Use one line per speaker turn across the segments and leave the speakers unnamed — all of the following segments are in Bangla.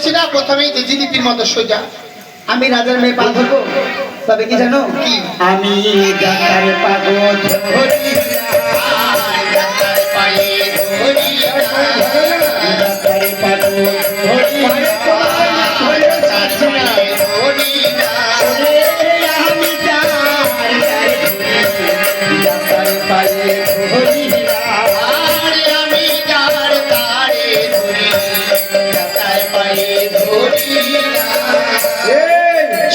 বলেছি না প্রথমেই যে জিলিপির মতো সোজা।
আমি রাজার মেয়ে পা ধরবো, তবে কি জানো?
কি?
আমি ডাক্তার পাগল ধরি
ডাক্তার পায়ে ধরি
ডাক্তার পাগল ধরি আমি ডাক্তার পায়ে ধরি
আমি যার তারে ধরি ডাক্তার পায়ে ধরি।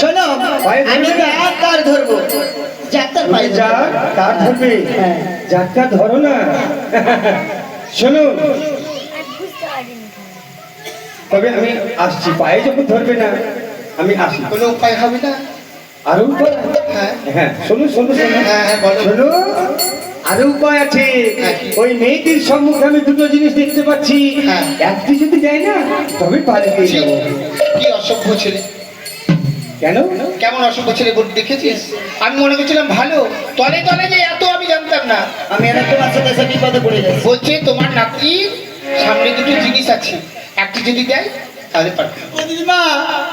শোনো, আমি ডাক্তার ধরবো, ডাক্তার পায়ে
যা তার ধরবে, যাকটা ধরো না। শোনো, তবে আমি আসছি, পায়ে যখন ধরবে না আমি আসি।
কোনো উপায় হবে না?
আরো উপায়?
হ্যাঁ
হ্যাঁ, শোনো শোনো শোনো,
হ্যাঁ, বলো।
শোনো, আরো উপায় আছে।
হ্যাঁ, কি?
ওই মেয়েটির সম্মুখে আমি দুটো জিনিস দেখতে পাচ্ছি,
হ্যাঁ।
একটি যদি দেয় না তবে পারে দিয়ে
ছি,
যাবো।
কি অসভ্য ছেলে!
কেন?
কেমন অসভ্য ছেলে বল, দেখেছিস? আমি মনে করছিলাম ভালো, তলে তলে যে এত আমি জানতাম না।
আমি আর একটা বাচ্চা দেশে বিপদে পড়ে যাচ্ছি।
বলছে তোমার নাতির সামনে দুটো জিনিস আছে, একটি যদি দেয় তাহলে পারবে।
দিদিমা